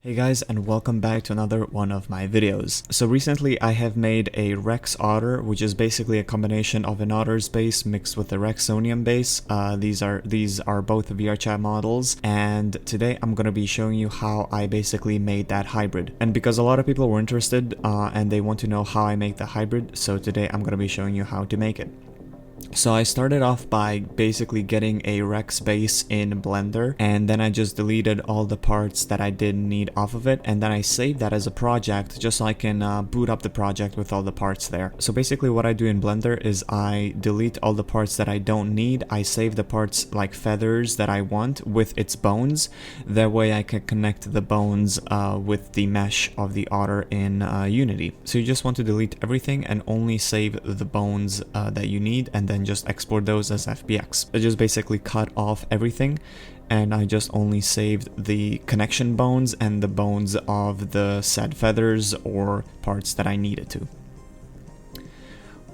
Hey guys, and welcome back to another one of my videos. So recently I have made a Rex Awtter, which is basically a combination of an Otter's base mixed with a Rexonium base. These are both VRChat models, and today I'm going to be showing you how I basically made that hybrid. And because a lot of people were interested and they want to know how I make the hybrid, so today I'm going to be showing you how to make it. So I started off by basically getting a Rex base in Blender, and then I just deleted all the parts that I didn't need off of it, and then I saved that as a project just so I can boot up the project with all the parts there. So basically what I do in Blender is I delete all the parts that I don't need. I save the parts like feathers that I want with its bones. That way I can connect the bones with the mesh of the Otter in Unity. So you just want to delete everything and only save the bones that you need, and then just export those as FBX. I just basically cut off everything, and I just only saved the connection bones and the bones of the said feathers or parts that I needed to.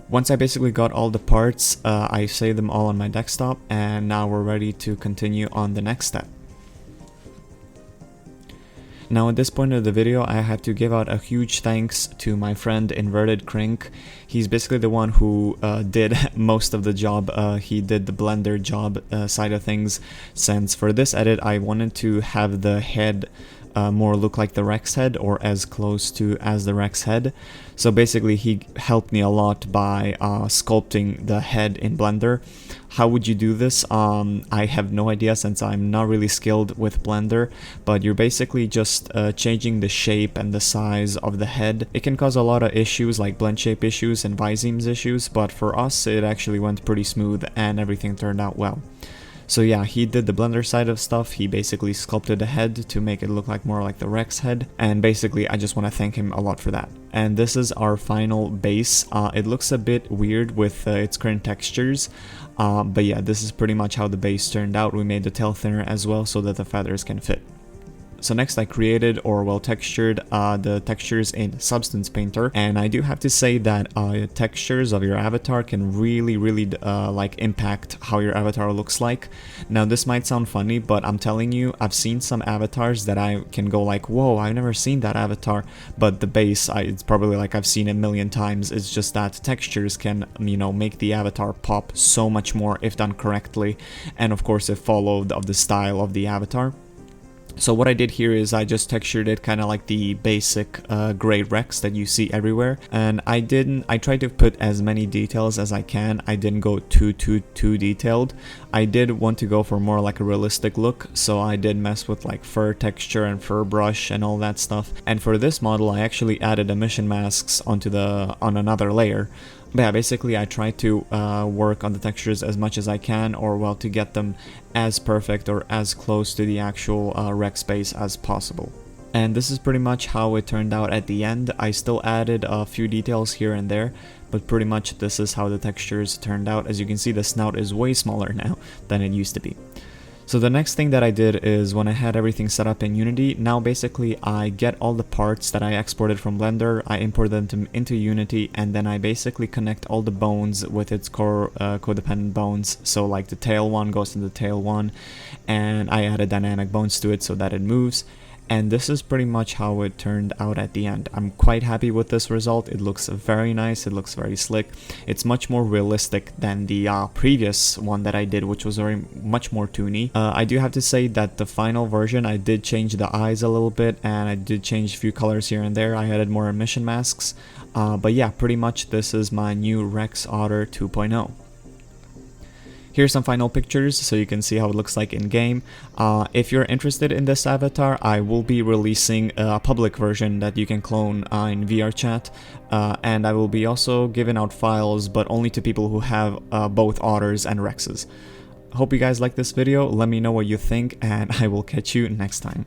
Once I basically got all the parts, I saved them all on my desktop, and now we're ready to continue on the next step. Now at this point of the video, I have to give out a huge thanks to my friend Inverted Crink. He's basically the one who did most of the job. He did the Blender job side of things, since for this edit I wanted to have the head more look like the Rex head, or as close to as the Rex head. So basically he helped me a lot by sculpting the head in Blender. How would you do this? I have no idea, since I'm not really skilled with Blender, but you're basically just changing the shape and the size of the head. It can cause a lot of issues like blend shape issues and Visemes issues, but for us it actually went pretty smooth and everything turned out well. So yeah, he did the Blender side of stuff. He basically sculpted the head to make it look like more like the Rex head, and basically I just want to thank him a lot for that. And this is our final base. It looks a bit weird with its current textures, but yeah, this is pretty much how the base turned out. We made the tail thinner as well so that the feathers can fit. So next I created, or well textured, the textures in Substance Painter, and I do have to say that textures of your avatar can really like impact how your avatar looks like. Now this might sound funny, but I'm telling you, I've seen some avatars that I can go like, whoa, I've never seen that avatar, but the base, it's probably like I've seen it a million times. It's just that textures can, you know, make the avatar pop so much more if done correctly, and of course if followed of the style of the avatar. So what I did here is I just textured it kind of like the basic gray Rex that you see everywhere, and I tried to put as many details as I can. I didn't go too detailed. I did want to go for more like a realistic look, so I did mess with like fur texture and fur brush and all that stuff. And for this model I actually added emission masks on another layer. But yeah, basically I try to work on the textures as much as I can, or well, to get them as perfect or as close to the actual Rex base as possible. And this is pretty much how it turned out at the end. I still added a few details here and there, but pretty much this is how the textures turned out. As you can see, the snout is way smaller now than it used to be. So the next thing that I did is, when I had everything set up in Unity, now basically I get all the parts that I exported from Blender, I import them into Unity, and then I basically connect all the bones with its codependent bones. So like the tail one goes to the tail one, and I added dynamic bones to it so that it moves. And this is pretty much how it turned out at the end. I'm quite happy with this result. It looks very nice, it looks very slick. It's much more realistic than the previous one that I did, which was much more toony. I do have to say that the final version, I did change the eyes a little bit, and I did change a few colors here and there. I added more emission masks. But yeah, pretty much this is my new Rex Awtter 2.0. Here's some final pictures so you can see how it looks like in game. If you're interested in this avatar, I will be releasing a public version that you can clone in VRChat, and I will be also giving out files, but only to people who have both Otters and Rexes. Hope you guys like this video. Let me know what you think, and I will catch you next time.